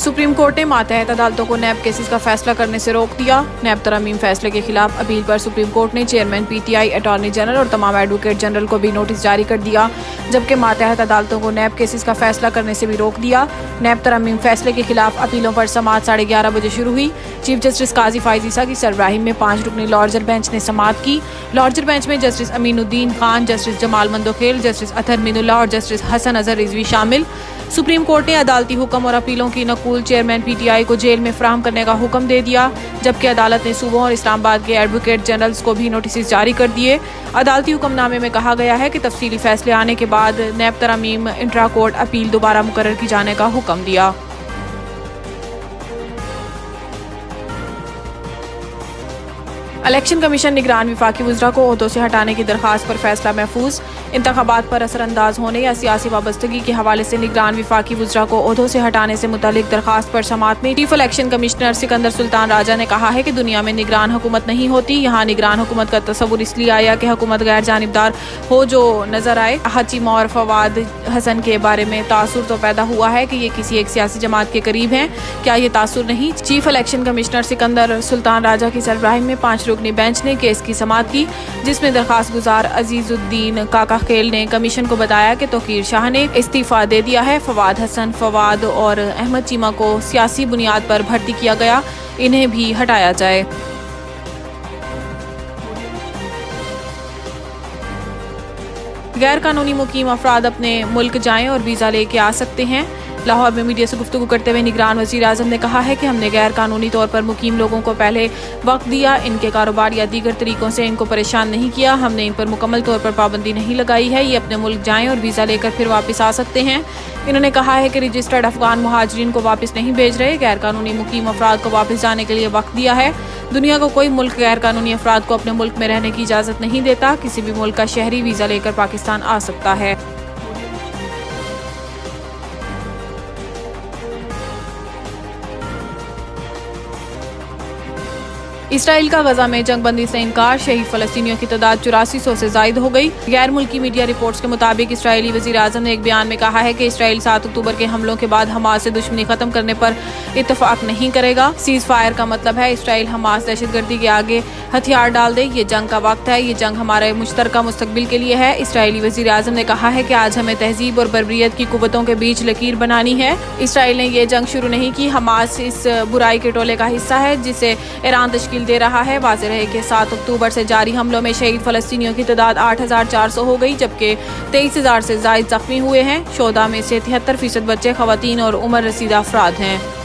Supreme court ने मातहत अदालतों को नैब केसेस का फैसला करने से रोक दिया। नैब तरमीम फैसले के खिलाफ अपील पर सुप्रीम कोर्ट ने चेयरमैन पीटीआई, अटॉर्नी जनरल और तमाम एडवोकेट जनरल को भी नोटिस जारी कर दिया, जबकि मातहत अदालतों को नैब केसेस का फैसला करने से भी रोक दिया। नैब तरमीम फैसले के खिलाफ अपीलों पर समाअत 11:30 बजे शुरू हुई। चीफ जस्टिस काजी फाइज ईसा की सरबराही में 5 रुकनी लॉर्जर बेंच ने समाअत की। लॉर्जर बेंच में justice Aminuddin Khan, justice Jamal Mandokhel, justice Athar Minallah और जस्टिस हसन अजहर रिजवी शामिल। सुप्रीम कोर्ट ने अदालती हुक्म और अपीलों की नकूल चेयरमैन पीटीआई को जेल में फराहम करने का हुक्म दे दिया, जबकि अदालत ने सूबों और इस्लामाबाद के एडवोकेट जनरल्स को भी नोटिस जारी कर दिए। अदालती हुक्मनामे में कहा गया है कि तफसीली फैसले आने के बाद नैब तरमीम इंट्रा कोर्ट अपील दोबारा मुकर्रर की जाने का हुक्म दिया। इलेक्शन कमीशन निगरान वफाकी वज़रा को ओहदों से हटाने की दरखास्त पर फैसला महफूज। इंतखाबात पर असरअंदाज होने या सियासी वाबस्तगी के हवाले से निगरान वफाकी वज़रा को ओहदों से हटाने से मुतालिक दरखास्त पर समाअत में chief election commissioner Sikandar Sultan Raja ने कहा है कि दुनिया में निगरान हुकूमत नहीं होती। यहाँ निगरान हुकूमत का तस्वुर इसलिए आया कि हुकूमत गैर जानिबदार हो जो नजर आए। हचीमा और फवाद हसन के बारे में तासुर तो पैदा हुआ है कि ये किसी एक सियासी जमात के करीब हैं, क्या ये तासुर नहीं? Chief election commissioner Sikandar Sultan Raja की सरबराही में 5 रुकनी बेंच ने केस की समाअत की, जिसमें दरखास्त गुजार अजीजुद्दीन काका खेल ने कमीशन को बताया कि तौकीर शाह ने इस्तीफा दे दिया है। फवाद हसन, फवाद और अहमद चीमा को सियासी बुनियाद पर भर्ती किया गया, इन्हें भी हटाया जाए। गैर कानूनी मुकीम अफराद अपने मुल्क जाएं और वीज़ा लेके आ सकते हैं। लाहौर में मीडिया से गुफ्तगू करते हुए निगरान वज़ीर आज़म ने कहा है कि हमने गैर कानूनी तौर पर मुकीम लोगों को पहले वक्त दिया, इनके कारोबार या दीगर तरीकों से इनको परेशान नहीं किया। हमने इन पर मुकम्मल तौर पर पाबंदी नहीं लगाई है। ये अपने मुल्क जाएं और वीज़ा लेकर फिर वापस आ सकते हैं। इन्होंने कहा है कि रजिस्टर्ड अफगान मुहाजिरीन को वापस नहीं भेज रहे, गैर कानूनी मुकीम अफराद को वापस जाने के लिए वक्त दिया है। दुनिया को कोई मुल्क गैर कानूनी अफराद को अपने मुल्क में रहने की इजाज़त नहीं देता। किसी भी मुल्क का शहरी वीज़ा लेकर पाकिस्तान आ सकता है। इसराइल का गजा में जंगबंदी से इनकार, शहीद फलस्तीनियों की तादाद 8400 से जायद हो गई। गैर मुल्की मीडिया रिपोर्ट्स के मुताबिक इसराइली वज़ीर आज़म ने एक बयान में कहा है कि इसराइल 7 अक्टूबर के हमलों के बाद हमास से दुश्मनी खत्म करने पर इत्तफाक नहीं करेगा। सीज फायर का मतलब है इसराइल हमास दहशतगर्दी के आगे हथियार डाल दे। ये जंग का वक्त है, ये जंग हमारे मुश्तरका मुस्तकबिल के लिए है। इसराइली वज़ीर आज़म ने कहा है कि आज हमें तहजीब और बर्बरियत की कुव्वतों के बीच लकीर बनानी है। इसराइल ने ये जंग शुरू नहीं की, हमास इस बुराई के टोले का हिस्सा है जिसे ईरान तश्कील दे रहा है। वाज़ेह रहे कि 7 अक्टूबर से जारी हमलों में शहीद फलस्तीनियों की तादाद 8400 हो गई, जबकि 23,000 से ज़ायद जख्मी हुए हैं। शोधा में से 73% बच्चे, ख़वातीन और उम्र रसीदा अफराद हैं।